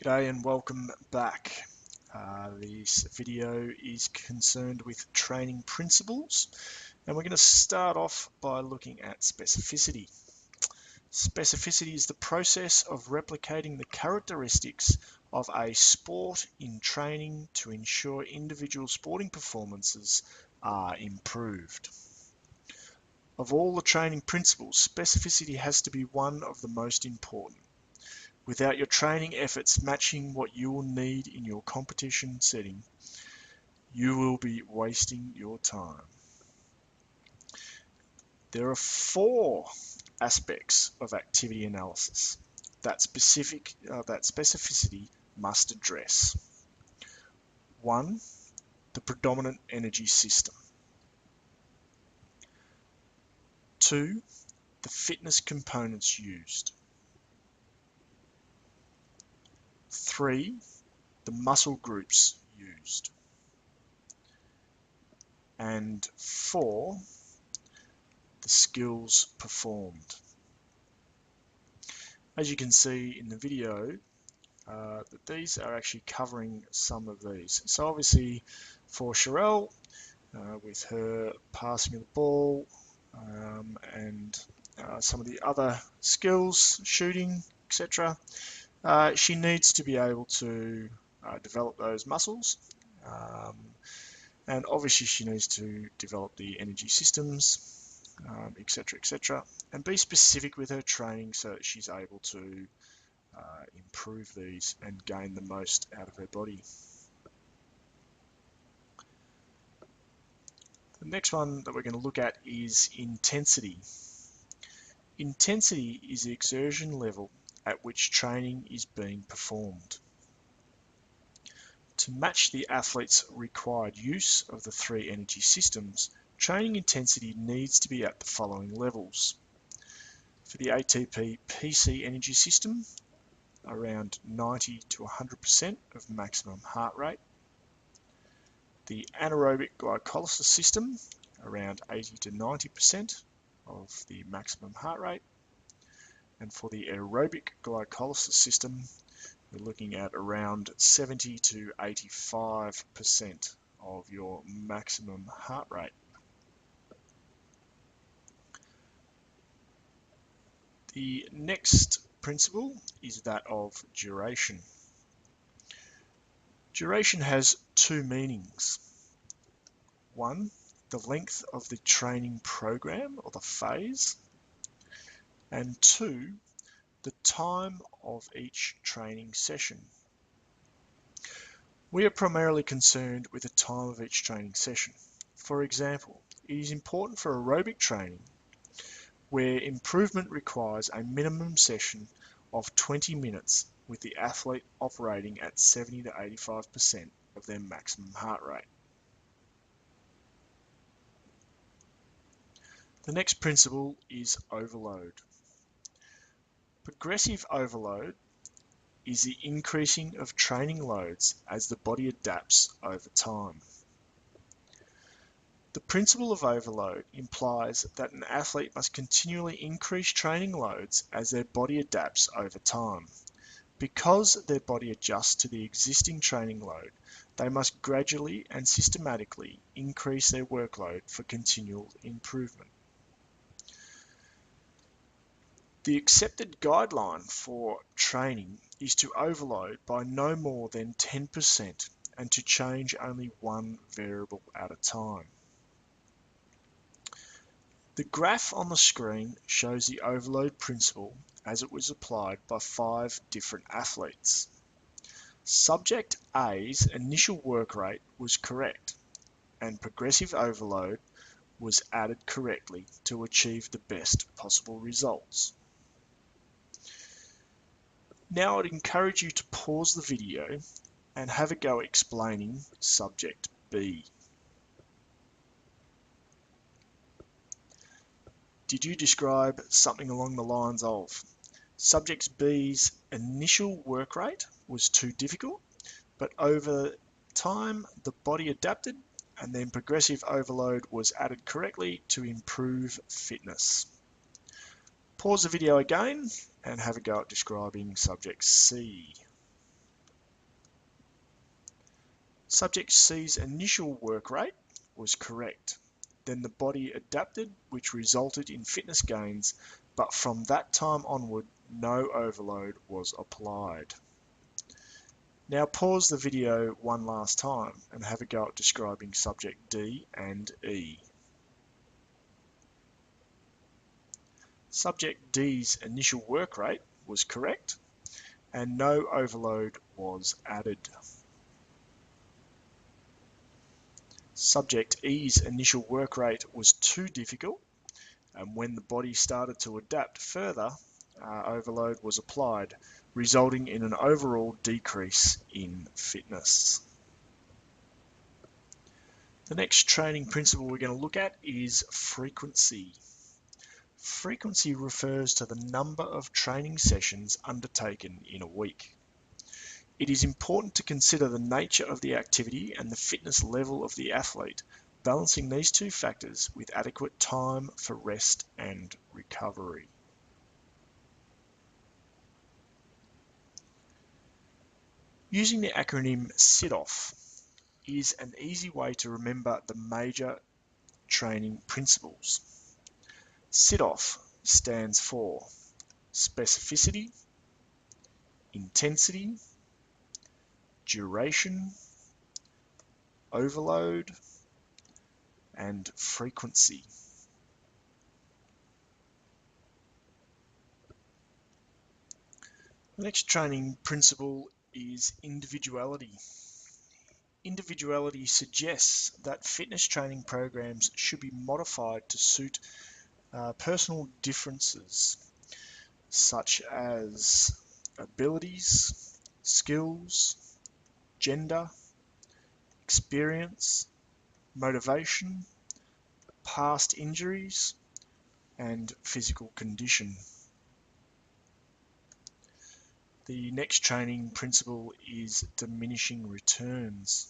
G'day and welcome back. This video is concerned with training principles, and we're going to start off by looking at specificity. Specificity is the process of replicating the characteristics of a sport in training to ensure individual sporting performances are improved. Of all the training principles, specificity has to be one of the most important. Without your training efforts matching what you will need in your competition setting, you will be wasting your time. There are 4 aspects of activity analysis that specificity must address. 1. The predominant energy system. 2. The fitness components used. 3. The muscle groups used. And 4. The skills performed. As you can see in the video, that these are actually covering some of these. So obviously for Sherelle, with her passing of the ball and some of the other skills, shooting, etc., she needs to be able to develop those muscles, and obviously she needs to develop the energy systems, etc., and be specific with her training so that she's able to improve these and gain the most out of her body. The next one that we're going to look at is intensity. Intensity is the exertion level at which training is being performed. To match the athlete's required use of the 3 energy systems, training intensity needs to be at the following levels. For the ATP PC energy system, around 90 to 100% of maximum heart rate. The anaerobic glycolysis system, around 80 to 90% of the maximum heart rate. And for the aerobic glycolysis system, we're looking at around 70 to 85% of your maximum heart rate. The next principle is that of duration. Duration has 2 meanings. 1, the length of the training program or the phase, and 2, the time of each training session. We are primarily concerned with the time of each training session. For example, it is important for aerobic training where improvement requires a minimum session of 20 minutes with the athlete operating at 70 to 85% of their maximum heart rate. The next principle is overload. Progressive overload is the increasing of training loads as the body adapts over time. The principle of overload implies that an athlete must continually increase training loads as their body adapts over time. Because their body adjusts to the existing training load, they must gradually and systematically increase their workload for continual improvement. The accepted guideline for training is to overload by no more than 10% and to change only one variable at a time. The graph on the screen shows the overload principle as it was applied by 5 different athletes. Subject A's initial work rate was correct, and progressive overload was added correctly to achieve the best possible results. Now I'd encourage you to pause the video and have a go explaining Subject B. Did you describe something along the lines of, Subject B's initial work rate was too difficult, but over time the body adapted and then progressive overload was added correctly to improve fitness? Pause the video again and have a go at describing Subject C. Subject C's initial work rate was correct. Then the body adapted, which resulted in fitness gains, but from that time onward, no overload was applied. Now pause the video one last time and have a go at describing subject D and E. Subject D's initial work rate was correct and no overload was added. Subject E's initial work rate was too difficult, and when the body started to adapt further, overload was applied, resulting in an overall decrease in fitness. The next training principle we're going to look at is frequency. Frequency refers to the number of training sessions undertaken in a week. It is important to consider the nature of the activity and the fitness level of the athlete, balancing these two factors with adequate time for rest and recovery. Using the acronym SITOF is an easy way to remember the major training principles. SITOF stands for specificity, intensity, duration, overload, and frequency. The next training principle is individuality. Individuality suggests that fitness training programs should be modified to suit personal differences such as abilities, skills, gender, experience, motivation, past injuries, and physical condition. The next training principle is diminishing returns.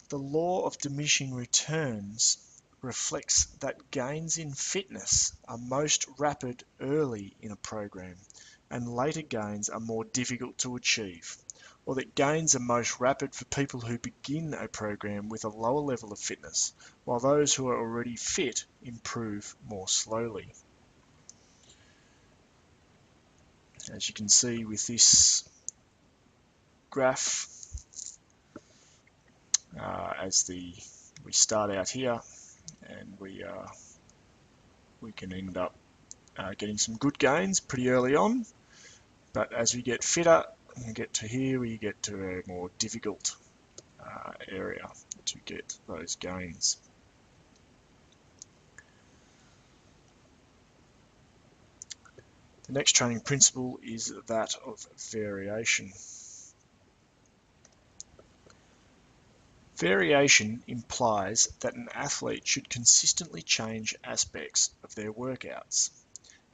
The law of diminishing returns reflects that gains in fitness are most rapid early in a program, and later gains are more difficult to achieve, or that gains are most rapid for people who begin a program with a lower level of fitness, while those who are already fit improve more slowly. As you can see with this graph, we start out here and we can end up getting some good gains pretty early on, but as we get fitter and get to here, we get to a more difficult area to get those gains. The next training principle is that of variation. Variation implies that an athlete should consistently change aspects of their workouts.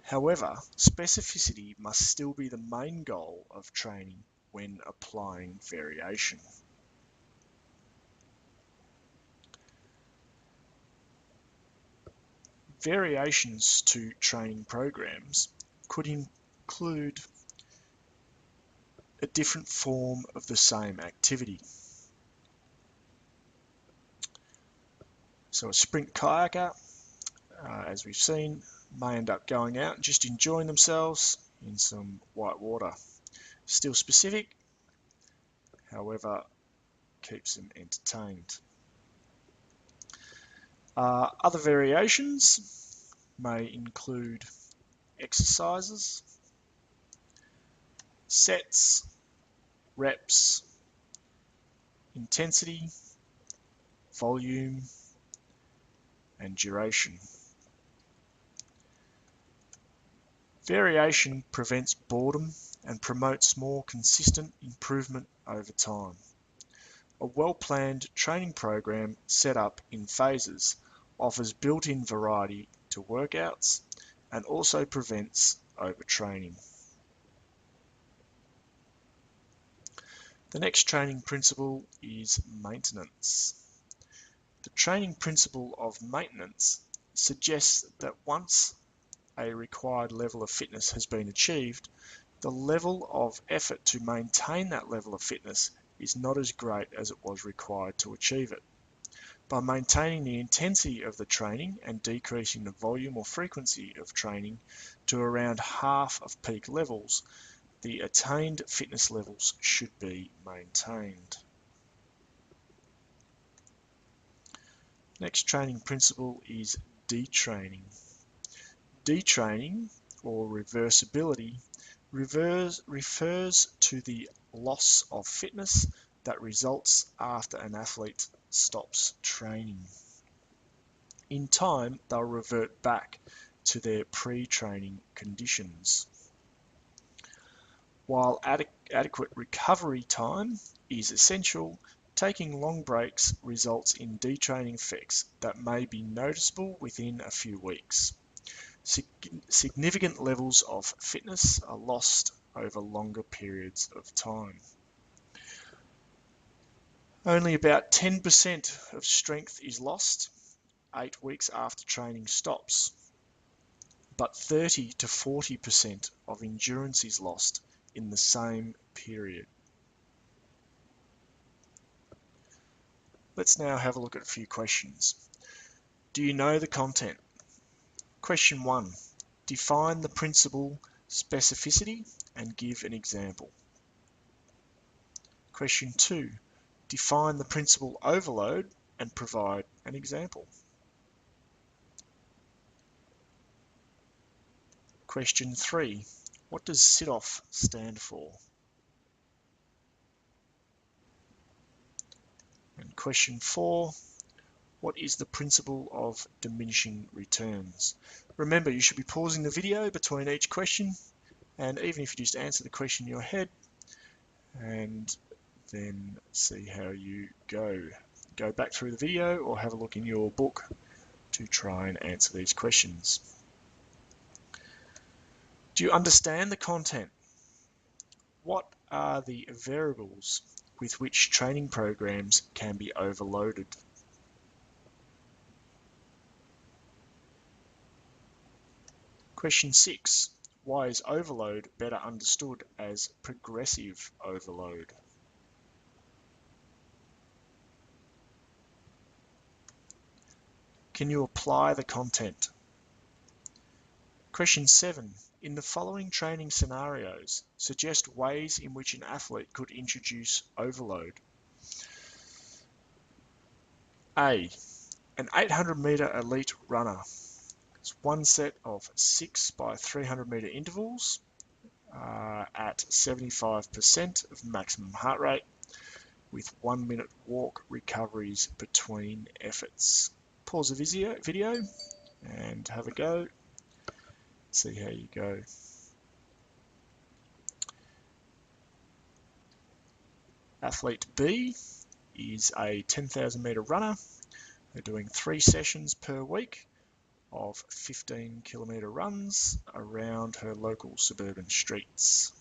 However, specificity must still be the main goal of training when applying variation. Variations to training programs could include a different form of the same activity. So a sprint kayaker, as we've seen, may end up going out and just enjoying themselves in some white water. Still specific, however, keeps them entertained. Other variations may include exercises, sets, reps, intensity, volume, and duration. Variation prevents boredom and promotes more consistent improvement over time. A well-planned training program set up in phases offers built-in variety to workouts and also prevents overtraining. The next training principle is maintenance. The training principle of maintenance suggests that once a required level of fitness has been achieved, the level of effort to maintain that level of fitness is not as great as it was required to achieve it. By maintaining the intensity of the training and decreasing the volume or frequency of training to around half of peak levels, the attained fitness levels should be maintained. Next training principle is detraining. Detraining, or reversibility, refers to the loss of fitness that results after an athlete stops training. In time, they'll revert back to their pre-training conditions. While adequate recovery time is essential, taking long breaks results in detraining effects that may be noticeable within a few weeks. Significant levels of fitness are lost over longer periods of time. Only about 10% of strength is lost 8 weeks after training stops, but 30 to 40% of endurance is lost in the same period. Let's now have a look at a few questions. Do you know the content? Question 1. Define the principle specificity and give an example. Question 2. Define the principle overload and provide an example. Question 3. What does sit-off stand for? And question 4. What is the principle of diminishing returns? Remember, you should be pausing the video between each question, and even if you just answer the question in your head, and then see how you go. Go back through the video or have a look in your book to try and answer these questions. Do you understand the content? What are the variables with which training programs can be overloaded? Question 6. Why is overload better understood as progressive overload? Can you apply the content? Question 7. In the following training scenarios, suggest ways in which an athlete could introduce overload. A. An 800 meter elite runner. It's one set of 6 by 300 meter intervals at 75% of maximum heart rate with 1 minute walk recoveries between efforts. Pause the video and have a go. See how you go. Athlete B is a 10,000 meter runner. They're doing 3 sessions per week of 15 kilometer runs around her local suburban streets.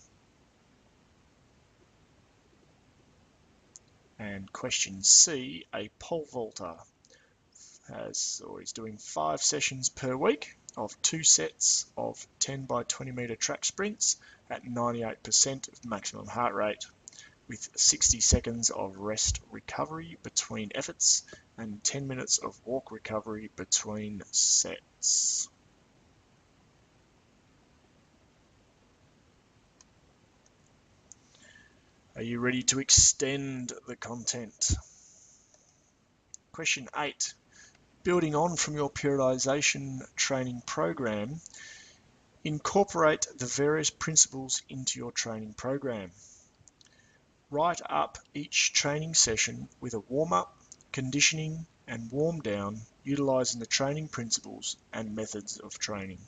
And question C, a pole vaulter is doing 5 sessions per week of 2 sets of 10 by 20 meter track sprints at 98% of maximum heart rate with 60 seconds of rest recovery between efforts and 10 minutes of walk recovery between sets. Are you ready to extend the content? Question 8. Building on from your periodization training program, incorporate the various principles into your training program. Write up each training session with a warm-up, conditioning, and warm-down utilizing the training principles and methods of training.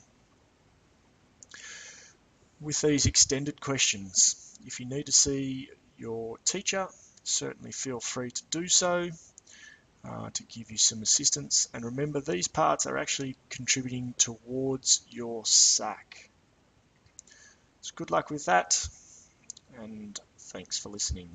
With these extended questions, if you need to see your teacher, certainly feel free to do so to give you some assistance. And remember, these parts are actually contributing towards your SAC. So good luck with that, and thanks for listening.